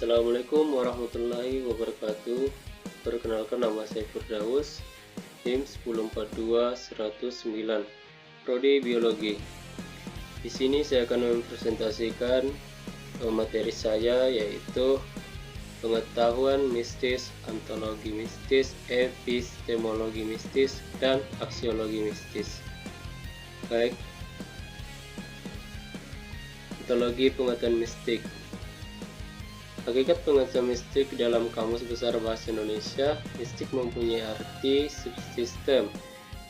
Assalamualaikum warahmatullahi wabarakatuh. Perkenalkan, nama saya Firdaus, NIM 1042109, Prodi Biologi. Di sini saya akan mempresentasikan materi saya, yaitu pengetahuan mistis, ontologi mistis, epistemologi mistis, dan aksiologi mistis. Baik, ontologi pengetahuan mistik. Hakikat pengetahuan mistik dalam Kamus Besar Bahasa Indonesia, mistik mempunyai arti subsistem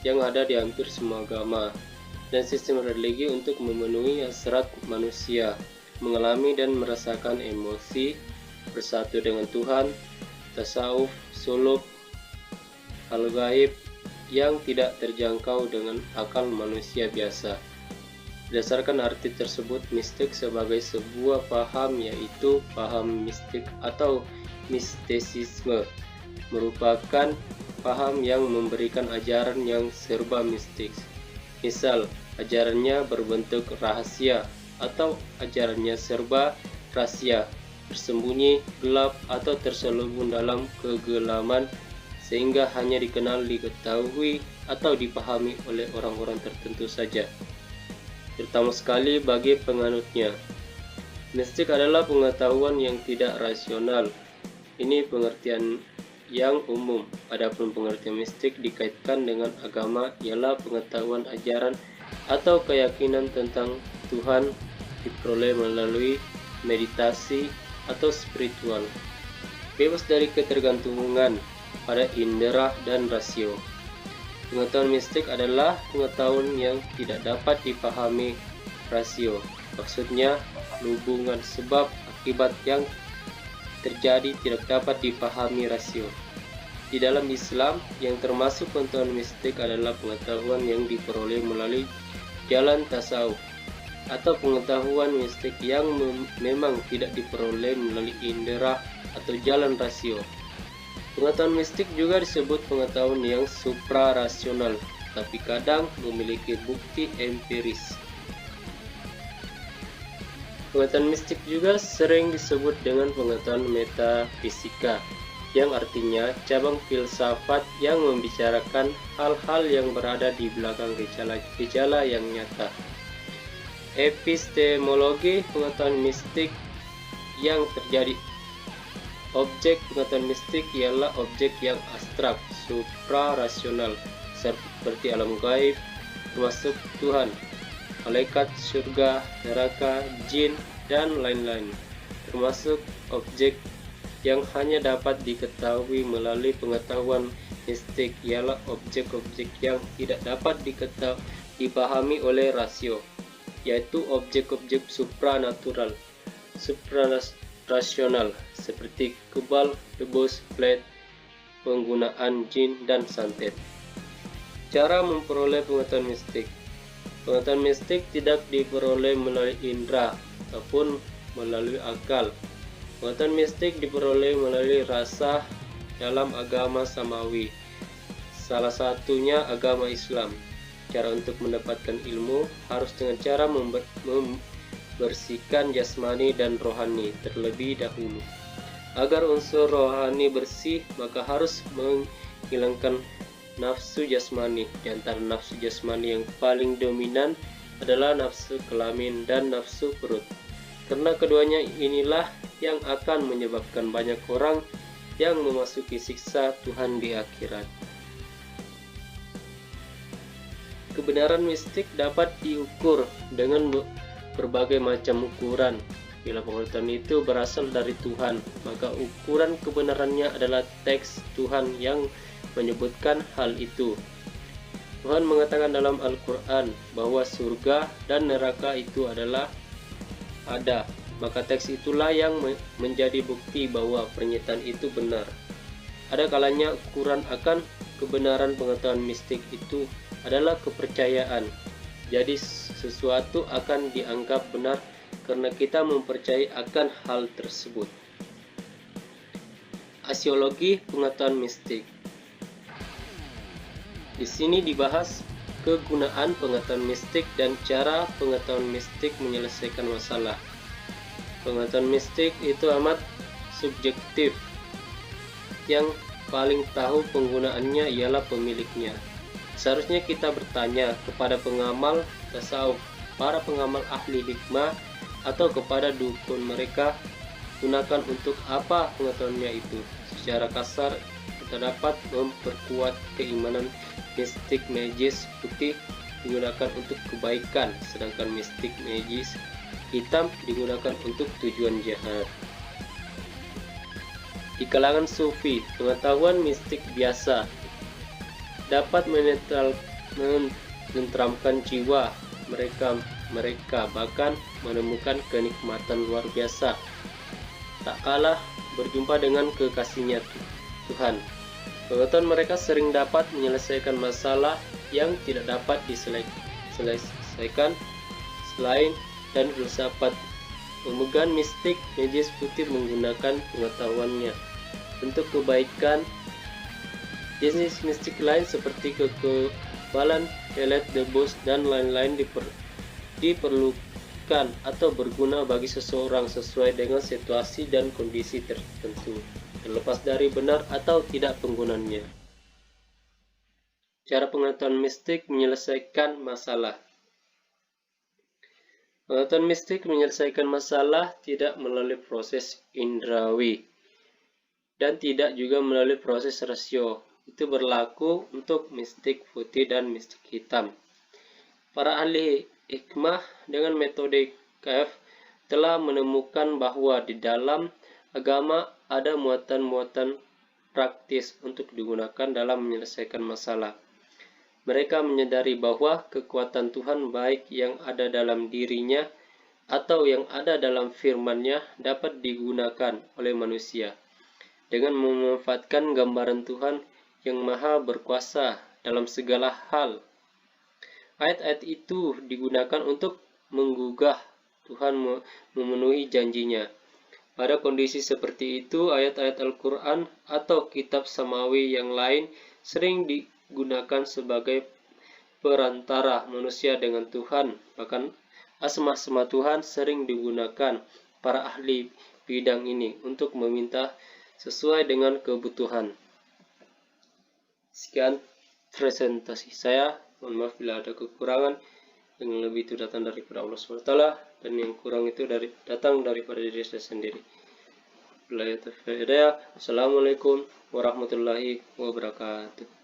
yang ada di hampir semua agama dan sistem religi untuk memenuhi hasrat manusia, mengalami dan merasakan emosi, bersatu dengan Tuhan, tasawuf, suluk, hal gaib yang tidak terjangkau dengan akal manusia biasa. Berdasarkan arti tersebut, mistik sebagai sebuah paham, yaitu paham mistik atau mistisisme, merupakan paham yang memberikan ajaran yang serba mistik. Misal, ajarannya berbentuk rahasia atau ajarannya serba rahasia, tersembunyi, gelap, atau terselubung dalam kegelaman, sehingga hanya dikenal, diketahui, atau dipahami oleh orang-orang tertentu saja, terutama sekali bagi penganutnya. Mistik adalah pengetahuan yang tidak rasional. Ini pengertian yang umum. Adapun pengertian mistik dikaitkan dengan agama ialah pengetahuan, ajaran, atau keyakinan tentang Tuhan diperoleh melalui meditasi atau spiritual, bebas dari ketergantungan pada indera dan rasio. Pengetahuan mistik adalah pengetahuan yang tidak dapat dipahami rasio. Maksudnya, hubungan sebab akibat yang terjadi tidak dapat dipahami rasio. Di dalam Islam, yang termasuk pengetahuan mistik adalah pengetahuan yang diperoleh melalui jalan tasawuf, atau pengetahuan mistik yang memang tidak diperoleh melalui indera atau jalan rasio. Pengetahuan mistik juga disebut pengetahuan yang suprarasional, tapi kadang memiliki bukti empiris. Pengetahuan mistik juga sering disebut dengan pengetahuan metafisika, yang artinya cabang filsafat yang membicarakan hal-hal yang berada di belakang gejala yang nyata. Epistemologi pengetahuan mistik yang terjadi. Objek pengetahuan mistik ialah objek yang abstrak, suprarasional, seperti alam gaib, termasuk Tuhan, malaikat, surga, neraka, jin, dan lain-lain. Termasuk objek yang hanya dapat diketahui melalui pengetahuan mistik ialah objek-objek yang tidak dapat dipahami oleh rasio, yaitu objek-objek supranatural, suprarasional, seperti kebal, debus, flat, penggunaan jin, dan santet. Cara memperoleh pengetahuan mistik. Pengetahuan mistik tidak diperoleh melalui indera ataupun melalui akal. Pengetahuan mistik diperoleh melalui rasa dalam agama samawi, salah satunya agama Islam. Cara untuk mendapatkan ilmu harus dengan cara membersihkan jasmani dan rohani terlebih dahulu. Agar unsur rohani bersih, maka harus menghilangkan nafsu jasmani. Di antara nafsu jasmani yang paling dominan adalah nafsu kelamin dan nafsu perut, karena keduanya inilah yang akan menyebabkan banyak orang yang memasuki siksa Tuhan di akhirat. Kebenaran mistik dapat diukur dengan berbagai macam ukuran. Bila pengetahuan itu berasal dari Tuhan, maka ukuran kebenarannya adalah teks Tuhan yang menyebutkan hal itu. Tuhan mengatakan dalam Al-Quran bahwa surga dan neraka itu adalah ada, maka teks itulah yang menjadi bukti bahwa pernyataan itu benar. Ada kalanya ukuran akan kebenaran pengetahuan mistik itu adalah kepercayaan. Jadi sesuatu akan dianggap benar karena kita mempercayai akan hal tersebut. Aksiologi pengetahuan mistik. Di sini dibahas kegunaan pengetahuan mistik dan cara pengetahuan mistik menyelesaikan masalah. Pengetahuan mistik itu amat subjektif. Yang paling tahu penggunaannya ialah pemiliknya. Seharusnya kita bertanya kepada pengamal tasawuf, para pengamal ahli hikmah, atau kepada dukun mereka, gunakan untuk apa pengetahuannya itu. Secara kasar, kita dapat memperkuat keimanan mistik magis putih digunakan untuk kebaikan, sedangkan mistik magis hitam digunakan untuk tujuan jahat. Di kalangan sufi, pengetahuan mistik biasa dapat menenteramkan jiwa mereka bahkan menemukan kenikmatan luar biasa tak kalah berjumpa dengan kekasihnya Tuhan. Pengetahuan mereka sering dapat menyelesaikan masalah yang tidak dapat diselesaikan selain dan filsafat. Pemegang mistik magis putih menggunakan pengetahuannya untuk kebaikan. Jenis mistik lain seperti kekebalan, pelet, debus, dan lain-lain diperlukan atau berguna bagi seseorang sesuai dengan situasi dan kondisi tertentu, terlepas dari benar atau tidak penggunaannya. Cara pengetahuan mistik menyelesaikan masalah. Pengetahuan mistik menyelesaikan masalah tidak melalui proses indrawi dan tidak juga melalui proses rasio. Itu berlaku untuk mistik putih dan mistik hitam. Para ahli hikmah dengan metode KF telah menemukan bahwa di dalam agama ada muatan-muatan praktis untuk digunakan dalam menyelesaikan masalah. Mereka menyadari bahwa kekuatan Tuhan baik yang ada dalam dirinya atau yang ada dalam firman-Nya dapat digunakan oleh manusia dengan memanfaatkan gambaran Tuhan yang maha berkuasa dalam segala hal. Ayat-ayat itu digunakan untuk menggugah Tuhan memenuhi janjinya. Pada kondisi seperti itu, ayat-ayat Al-Quran atau kitab samawi yang lain sering digunakan sebagai perantara manusia dengan Tuhan. Bahkan asma-asma Tuhan sering digunakan para ahli bidang ini untuk meminta sesuai dengan kebutuhan. Sekian presentasi saya. Mohon maaf bila ada kekurangan. Yang lebih itu datang daripada Allah SWT, dan yang kurang itu datang daripada diri saya sendiri. Assalamualaikum warahmatullahi wabarakatuh.